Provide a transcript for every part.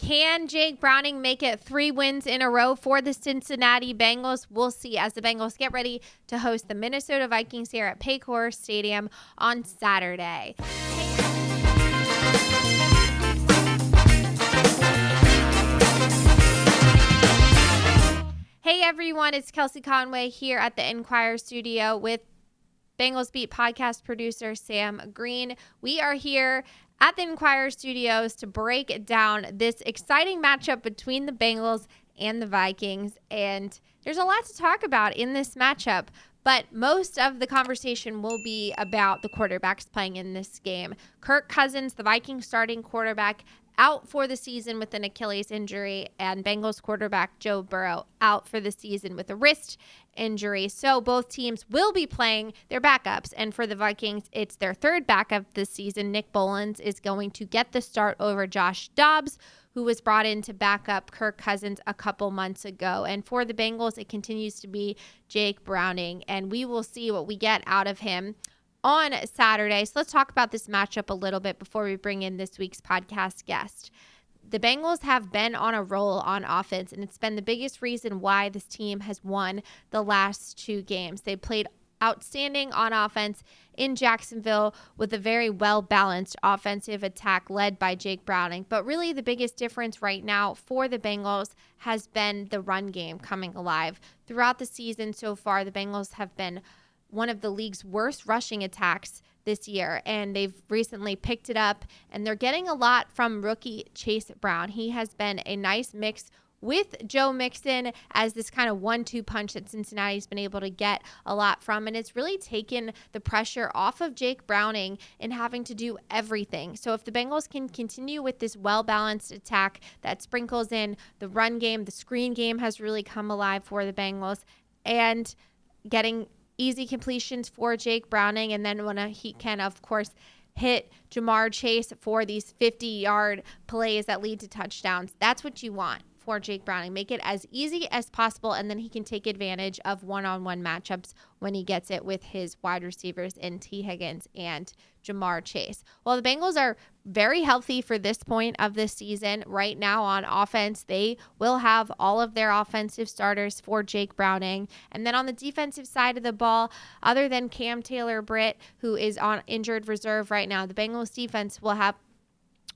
Can Jake Browning make it 3 wins in a row for the Cincinnati Bengals? We'll see as the Bengals get ready to host the Minnesota Vikings here at Paycor Stadium on Saturday. Hey everyone, it's Kelsey Conway here at the Enquirer studio with Bengals Beat podcast producer Sam Green. We are here at the Enquirer studios to break down this exciting matchup between the Bengals and the Vikings. And there's a lot to talk about in this matchup, but most of the conversation will be about the quarterbacks playing in this game. Kirk Cousins, the Vikings starting quarterback, out for the season with an Achilles injury, and Bengals quarterback Joe Burrow out for the season with a wrist injury. So both teams will be playing their backups, and for the Vikings, it's their third backup this season. Nick Bolins is going to get the start over Josh Dobbs, who was brought in to back up Kirk Cousins a couple months ago. And for the Bengals, it continues to be Jake Browning, and we will see what we get out of him on Saturday. So let's talk about this matchup a little bit before we bring in this week's podcast guest. The Bengals have been on a roll on offense, and it's been the biggest reason why this team has won the last 2 games. They played outstanding on offense in Jacksonville with a very well-balanced offensive attack led by Jake Browning. But really the biggest difference right now for the Bengals has been the run game coming alive. Throughout the season so far, the Bengals have been one of the league's worst rushing attacks this year, and they've recently picked it up, and they're getting a lot from rookie Chase Brown. He has been a nice mix with Joe Mixon as this kind of 1-2 punch that Cincinnati's been able to get a lot from, and it's really taken the pressure off of Jake Browning in having to do everything. So if the Bengals can continue with this well-balanced attack that sprinkles in the run game, the screen game has really come alive for the Bengals, and getting easy completions for Jake Browning, and then when he can, of course, hit Jamar Chase for these 50-yard plays that lead to touchdowns. That's what you want for Jake Browning. Make it as easy as possible, and then he can take advantage of one-on-one matchups when he gets it with his wide receivers in T. Higgins and Jamar Chase. Well, the Bengals are very healthy for this point of the season. Right now on offense, they will have all of their offensive starters for Jake Browning. And then on the defensive side of the ball, other than Cam Taylor-Britt, who is on injured reserve right now, the Bengals defense will have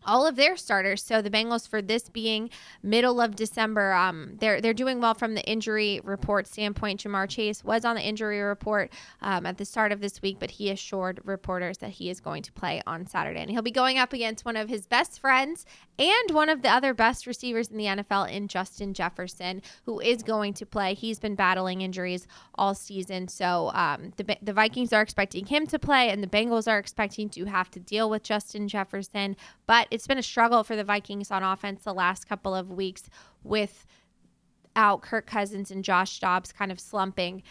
all of their starters. So the Bengals, for this being middle of December, they're doing well from the injury report standpoint. Jamar Chase was on the injury report at the start of this week, but he assured reporters that he is going to play on Saturday. And he'll be going up against one of his best friends and one of the other best receivers in the NFL in Justin Jefferson, who is going to play. He's been battling injuries all season. So the Vikings are expecting him to play, and the Bengals are expecting to have to deal with Justin Jefferson. But it's been a struggle for the Vikings on offense the last couple of weeks without Kirk Cousins and Josh Dobbs kind of slumping.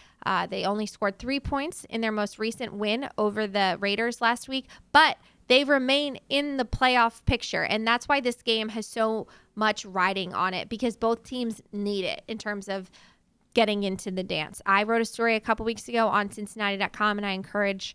They only scored 3 points in their most recent win over the Raiders last week, but they remain in the playoff picture, and that's why this game has so much riding on it, because both teams need it in terms of getting into the dance. I wrote a story a couple weeks ago on Cincinnati.com, and I encourage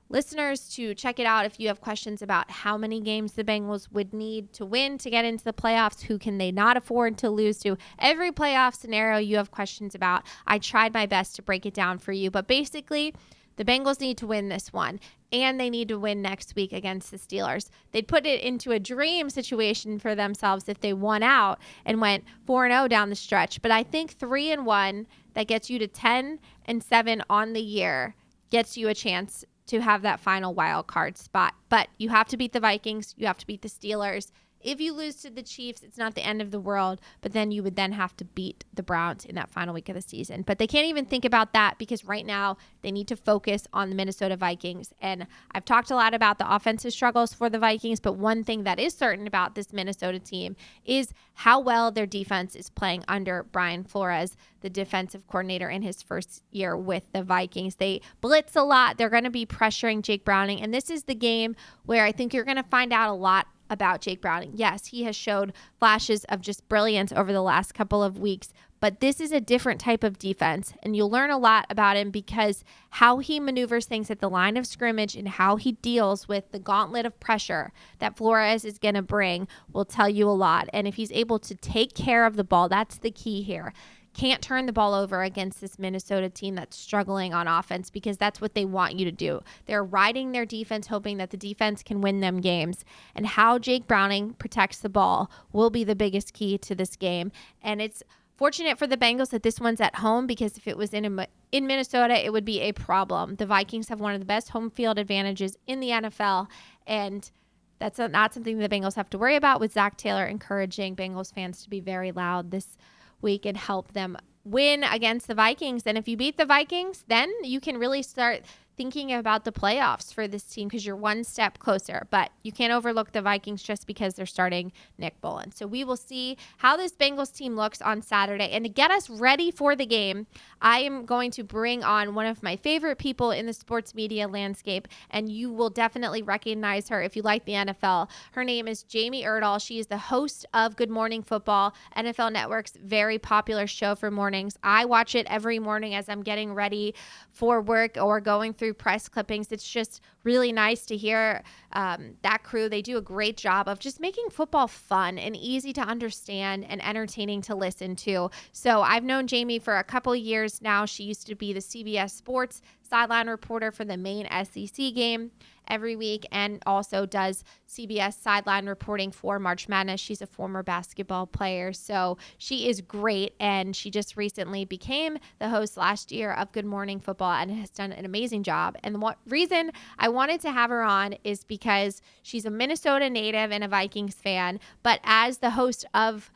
listeners to check it out if you have questions about how many games the Bengals would need to win to get into the playoffs. Who can they not afford to lose to? Every playoff scenario you have questions about. I tried my best to break it down for you, but basically the Bengals need to win this one, and they need to win next week against the Steelers. They'd put it into a dream situation for themselves if they won out and went 4-0 down the stretch. But I think 3-1 that gets you to 10-7 on the year gets you a chance to have that final wild card spot. But you have to beat the Vikings. You have to beat the Steelers. If you lose to the Chiefs, it's not the end of the world, but then you would then have to beat the Browns in that final week of the season. But they can't even think about that, because right now they need to focus on the Minnesota Vikings. And I've talked a lot about the offensive struggles for the Vikings, but one thing that is certain about this Minnesota team is how well their defense is playing under Brian Flores, the defensive coordinator in his first year with the Vikings. They blitz a lot. They're going to be pressuring Jake Browning, and this is the game where I think you're going to find out a lot about Jake Browning. Yes, he has showed flashes of just brilliance over the last couple of weeks, But this is a different type of defense, and you'll learn a lot about him because how he maneuvers things at the line of scrimmage and how he deals with the gauntlet of pressure that Flores is going to bring will tell you a lot. And if he's able to take care of the ball, that's the key here. Can't turn the ball over against this Minnesota team that's struggling on offense because that's what they want you to do. They're riding their defense, hoping that the defense can win them games. And how Jake Browning protects the ball will be the biggest key to this game. And it's fortunate for the Bengals that this one's at home because if it was in Minnesota, it would be a problem. The Vikings have one of the best home field advantages in the NFL, and that's not something the Bengals have to worry about, with Zach Taylor encouraging Bengals fans to be very loud this week and help them win against the Vikings. And if you beat the Vikings, then you can really start thinking about the playoffs for this team because you're one step closer. But you can't overlook the Vikings just because they're starting Nick Bolton. So we will see how this Bengals team looks on Saturday. And to get us ready for the game, I am going to bring on one of my favorite people in the sports media landscape, and you will definitely recognize her if you like the NFL. Her name is Jamie Erdahl. She is the host of Good Morning Football, NFL Network's very popular show for mornings. I watch it every morning as I'm getting ready for work or going through press clippings. It's just really nice to hear that crew. They do a great job of just making football fun and easy to understand and entertaining to listen to. So I've known Jamie for a couple of years now. She used to be the CBS Sports sideline reporter for the main SEC game every week and also does CBS sideline reporting for March Madness. She's a former basketball player, so she is great, and she just recently became the host last year of Good Morning Football and has done an amazing job. And the reason I wanted to have her on is because she's a Minnesota native and a Vikings fan, but as the host of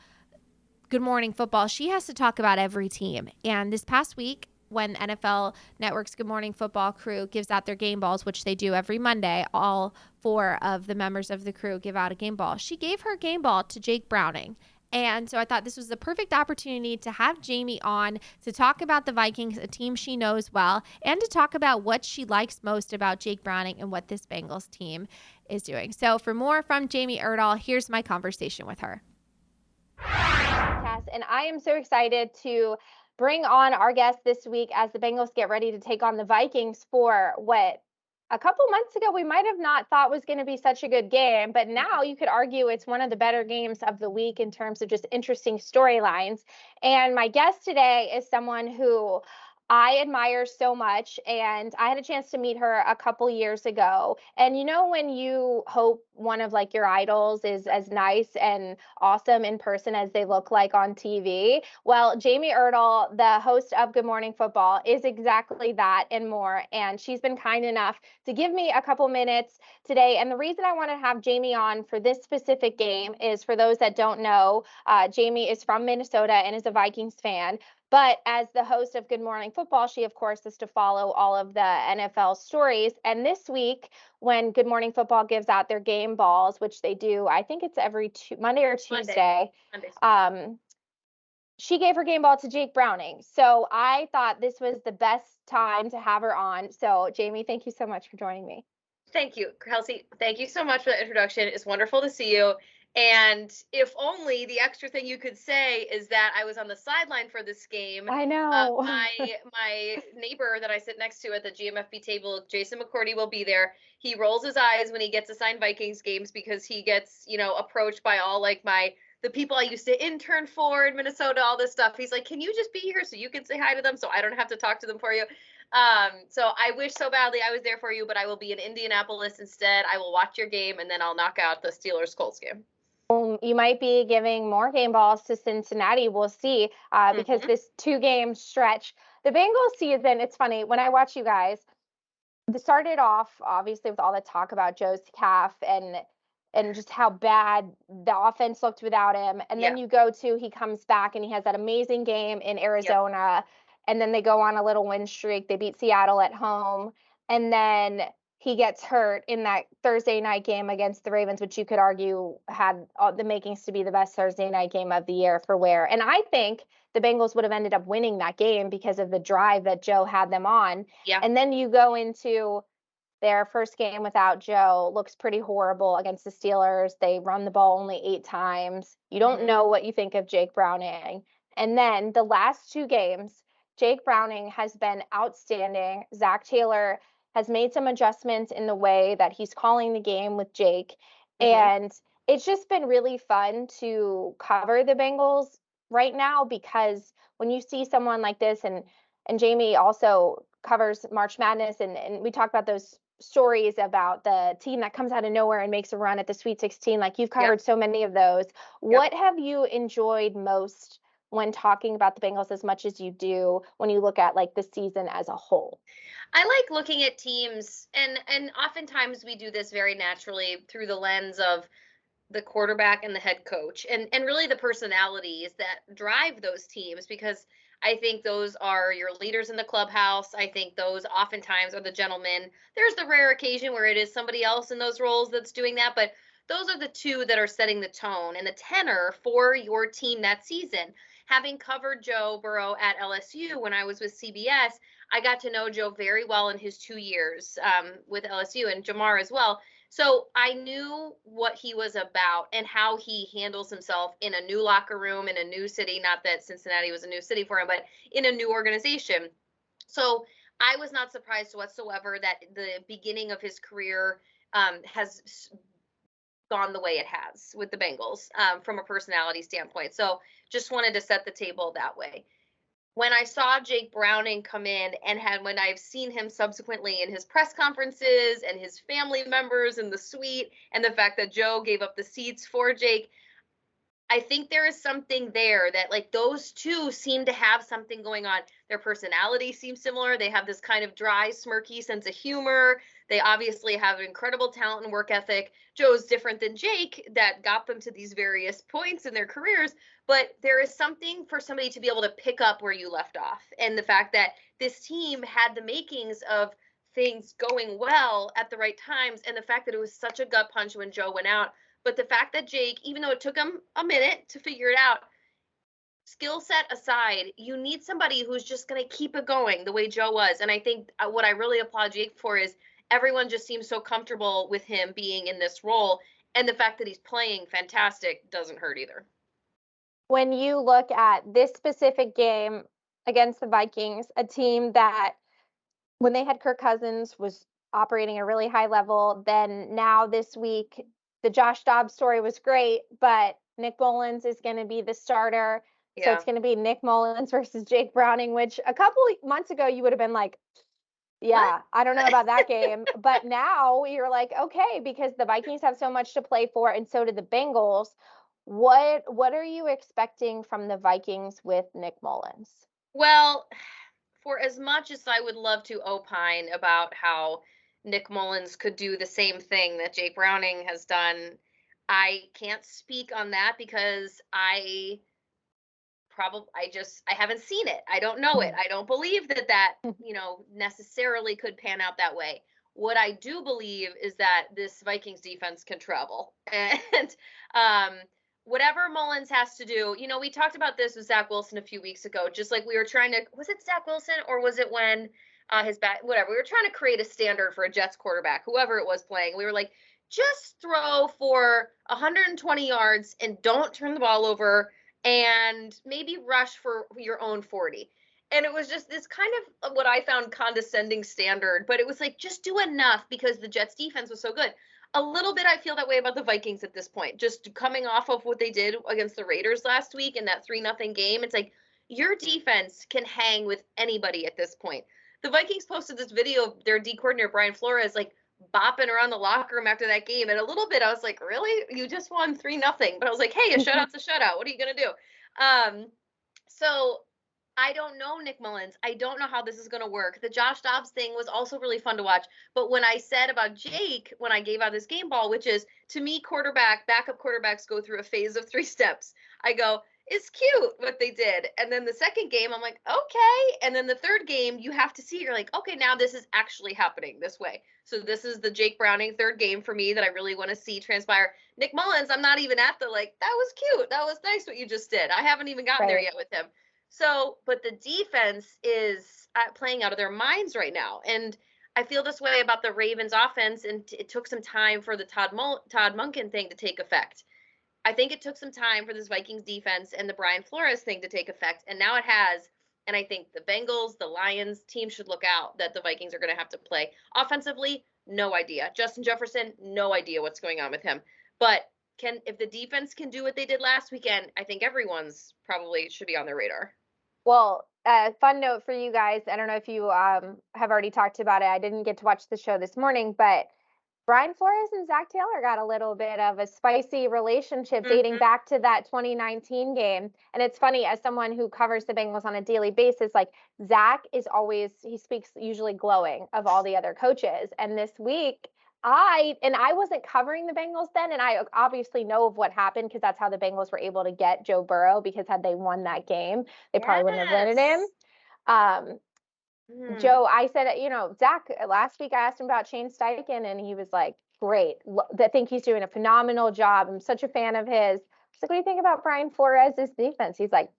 Good Morning Football, she has to talk about every team. And this past week, when NFL Network's Good Morning Football crew gives out their game balls, which they do every Monday, all 4 of the members of the crew give out a game ball. She gave her game ball to Jake Browning. And so I thought this was the perfect opportunity to have Jamie on to talk about the Vikings, a team she knows well, and to talk about what she likes most about Jake Browning and what this Bengals team is doing. So for more from Jamie Erdahl, here's my conversation with her. And I am so excited to bring on our guest this week as the Bengals get ready to take on the Vikings for what a couple months ago we might have not thought was going to be such a good game, but now you could argue it's one of the better games of the week in terms of just interesting storylines. And my guest today is someone who I admire so much, and I had a chance to meet her a couple years ago. And you know, when you hope one of like your idols is as nice and awesome in person as they look like on TV? Well, Jamie Erdahl, the host of Good Morning Football, is exactly that and more. And she's been kind enough to give me a couple minutes today. And the reason I want to have Jamie on for this specific game is, for those that don't know, Jamie is from Minnesota and is a Vikings fan. But as the host of Good Morning Football, she, of course, is to follow all of the NFL stories. And this week, when Good Morning Football gives out their game balls, which they do, I think it's every Monday or Tuesday, she gave her game ball to Jake Browning. So I thought this was the best time to have her on. So, Jamie, thank you so much for joining me. Thank you, Kelsey. Thank you so much for the introduction. It's wonderful to see you. And if only the extra thing you could say is that I was on the sideline for this game. I know. My neighbor that I sit next to at the GMFB table, Jason McCourty, will be there. He rolls his eyes when he gets assigned Vikings games because he gets, approached by all like the people I used to intern for in Minnesota, all this stuff. He's like, can you just be here so you can say hi to them so I don't have to talk to them for you? So I wish so badly I was there for you, but I will be in Indianapolis instead. I will watch your game, and then I'll knock out the Steelers-Colts game. You might be giving more game balls to Cincinnati. We'll see, because this 2-game stretch, the Bengals season, it's funny, when I watch you guys, it started off, obviously, with all the talk about Joe's calf and just how bad the offense looked without him. And then you go to, he comes back and he has that amazing game in Arizona. And then they go on a little win streak. They beat Seattle at home. And then he gets hurt in that Thursday night game against the Ravens, which you could argue had all the makings to be the best Thursday night game of the year for Ware. And I think the Bengals would have ended up winning that game because of the drive that Joe had them on. Yeah. And then you go into their first game without Joe, looks pretty horrible against the Steelers. They run the ball only 8 times. You don't know what you think of Jake Browning. And then the last 2 games, Jake Browning has been outstanding. Zach Taylor has made some adjustments in the way that he's calling the game with Jake. And it's just been really fun to cover the Bengals right now, because when you see someone like this, and Jamie also covers March Madness, and we talk about those stories about the team that comes out of nowhere and makes a run at the Sweet 16. Like, you've covered so many of those. What have you enjoyed most when talking about the Bengals as much as you do when you look at like the season as a whole? I like looking at teams, and oftentimes we do this very naturally through the lens of the quarterback and the head coach, and really the personalities that drive those teams, because I think those are your leaders in the clubhouse. I think those oftentimes are the gentlemen. There's the rare occasion where it is somebody else in those roles that's doing that, but those are the two that are setting the tone and the tenor for your team that season. Having covered Joe Burrow at LSU when I was with CBS, I got to know Joe very well in his 2 years with LSU, and Jamar as well. So I knew what he was about and how he handles himself in a new locker room, in a new city. Not that Cincinnati was a new city for him, but in a new organization. So I was not surprised whatsoever that the beginning of his career has gone the way it has with the Bengals from a personality standpoint. So just wanted to set the table that way. When I saw Jake Browning come in, and when I've seen him subsequently in his press conferences and his family members in the suite, and the fact that Joe gave up the seats for Jake, I think there is something there that, like, those two seem to have something going on. Their personality seems similar. They have this kind of dry, smirky sense of humor. They obviously have incredible talent and work ethic. Joe's different than Jake that got them to these various points in their careers, but there is something for somebody to be able to pick up where you left off. And the fact that this team had the makings of things going well at the right times, and the fact that it was such a gut punch when Joe went out. But the fact that Jake, even though it took him a minute to figure it out, skill set aside, you need somebody who's just going to keep it going the way Joe was. And I think what I really applaud Jake for is everyone just seems so comfortable with him being in this role. And the fact that he's playing fantastic doesn't hurt either. When you look at this specific game against the Vikings, a team that, when they had Kirk Cousins, was operating at a really high level, then now this week, the Josh Dobbs story was great, but Nick Mullins is going to be the starter. So it's going to be Nick Mullins versus Jake Browning, which a couple of months ago you would have been like, yeah, what? I don't know about that game. But now you're like, okay, because the Vikings have so much to play for, and so did the Bengals. What are you expecting from the Vikings with Nick Mullins? Well, for as much as I would love to opine about how Nick Mullins could do the same thing that Jake Browning has done, I can't speak on that because I haven't seen it. I don't know it. I don't believe that necessarily could pan out that way. What I do believe is that this Vikings defense can travel, and whatever Mullins has to do, we talked about this with Zach Wilson a few weeks ago, just like we were trying to, was it Zach Wilson or was it when whatever, we were trying to create a standard for a Jets quarterback, whoever it was playing. We were like, just throw for 120 yards and don't turn the ball over, and maybe rush for your own 40. And it was just this kind of what I found condescending standard, but it was like, just do enough because the Jets defense was so good. A little bit I feel that way about the Vikings at this point, just coming off of what they did against the Raiders last week in that 3-0 game. It's like, your defense can hang with anybody at this point. The Vikings posted this video of their D coordinator, Brian Flores, like bopping around the locker room after that game. And a little bit, I was like, really? You just won 3-0. But I was like, hey, a shutout's a shutout. What are you going to do? So I don't know Nick Mullins. I don't know how this is going to work. The Josh Dobbs thing was also really fun to watch. But when I said about Jake, when I gave out this game ball, which is, to me, backup quarterbacks go through a phase of 3 steps. I go, it's cute what they did. And then the second game, I'm like, okay. And then the third game, you have to see, you're like, okay, now this is actually happening this way. So this is the Jake Browning third game for me that I really want to see transpire. Nick Mullins, I'm not even at the, like, that was cute. That was nice what you just did. I haven't even gotten there yet with him. So, but the defense is playing out of their minds right now. And I feel this way about the Ravens offense, and it took some time for the Todd Monken thing to take effect. I think it took some time for this Vikings defense and the Brian Flores thing to take effect, and now it has. And I think the Bengals, the Lions team should look out that the Vikings are going to have to play. Offensively, no idea. Justin Jefferson, no idea what's going on with him. But if the defense can do what they did last weekend, I think everyone's probably should be on their radar. Well, fun note for you guys. I don't know if you have already talked about it. I didn't get to watch the show this morning, but Brian Flores and Zach Taylor got a little bit of a spicy relationship dating back to that 2019 game. And it's funny, as someone who covers the Bengals on a daily basis, like Zach is always, he speaks usually glowing of all the other coaches. And this week, I wasn't covering the Bengals then, and I obviously know of what happened because that's how the Bengals were able to get Joe Burrow, because had they won that game, they probably wouldn't have landed him. Joe, I said, Zach, last week I asked him about Shane Steichen, and he was like, great. I think he's doing a phenomenal job. I'm such a fan of his. I was like, what do you think about Brian Flores' defense? He's like,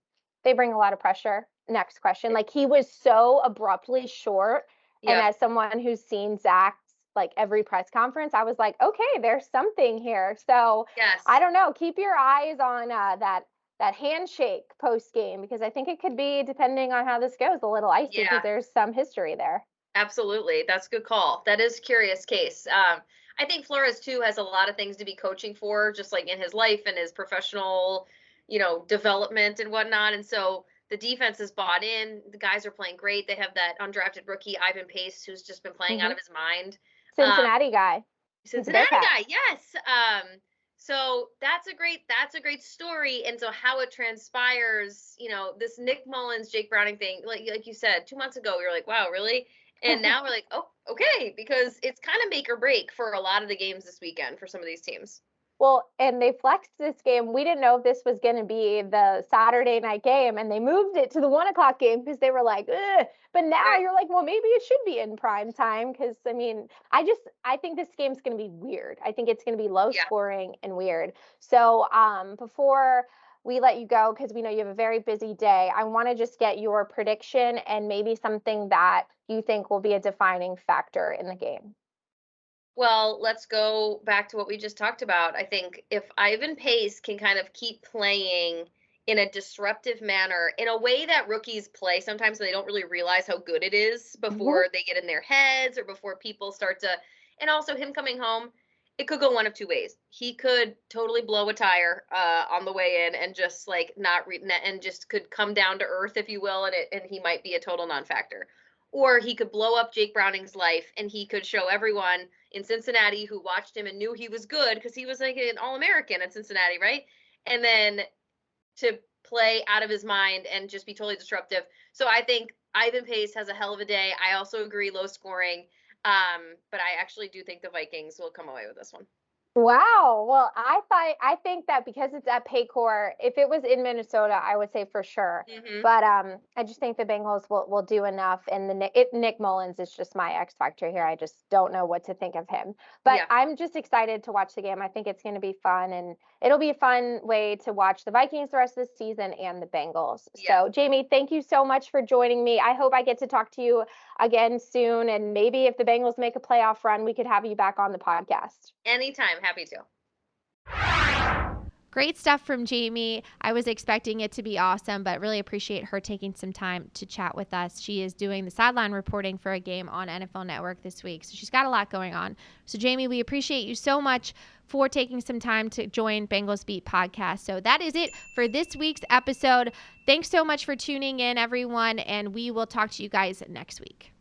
they bring a lot of pressure. Next question. Like, he was so abruptly short. Yeah. And as someone who's seen Zach's, like, every press conference, I was like, okay, there's something here. So yes. I don't know. Keep your eyes on that handshake post game, because I think it could be, depending on how this goes, a little icy because there's some history there. Absolutely. That's a good call. That is a curious case. I think Flores too has a lot of things to be coaching for, just like in his life and his professional, development and whatnot. And so the defense is bought in. The guys are playing great. They have that undrafted rookie, Ivan Pace, who's just been playing out of his mind. Cincinnati guy. Cincinnati guy. Yes. So that's a great story. And so how it transpires, this Nick Mullins, Jake Browning thing, like you said, 2 months ago, we were like, wow, really? And now we're like, oh, okay, because it's kind of make or break for a lot of the games this weekend for some of these teams. Well, and they flexed this game. We didn't know if this was going to be the Saturday night game, and they moved it to the 1:00 game because they were like, ugh. But now you're like, well, maybe it should be in prime time, because, I think this game's going to be weird. I think it's going to be low scoring and weird. So before we let you go, because we know you have a very busy day, I want to just get your prediction and maybe something that you think will be a defining factor in the game. Well, let's go back to what we just talked about. I think if Ivan Pace can kind of keep playing in a disruptive manner, in a way that rookies play sometimes they don't really realize how good it is before they get in their heads or before people start to, and also him coming home, it could go one of two ways. He could totally blow a tire on the way in and just like and just could come down to earth, if you will, and he might be a total non-factor. Or he could blow up Jake Browning's life, and he could show everyone in Cincinnati who watched him and knew he was good, because he was like an All-American at Cincinnati, right? And then to play out of his mind and just be totally disruptive. So I think Ivan Pace has a hell of a day. I also agree, low scoring. But I actually do think the Vikings will come away with this one. Wow. Well, I think that because it's at Paycor, if it was in Minnesota, I would say for sure. But I just think the Bengals will do enough. And Nick Mullins is just my X factor here. I just don't know what to think of him. But I'm just excited to watch the game. I think it's going to be fun, and it'll be a fun way to watch the Vikings the rest of the season and the Bengals. Yeah. So, Jamie, thank you so much for joining me. I hope I get to talk to you again soon. And maybe if the Bengals make a playoff run, we could have you back on the podcast. Anytime. Happy to. Great stuff from Jamie. I was expecting it to be awesome, but really appreciate her taking some time to chat with us. She is doing the sideline reporting for a game on NFL Network this week, so she's got a lot going on. So, Jamie, we appreciate you so much for taking some time to join Bengals Beat Podcast. So that is it for this week's episode. Thanks so much for tuning in, everyone, and we will talk to you guys next week.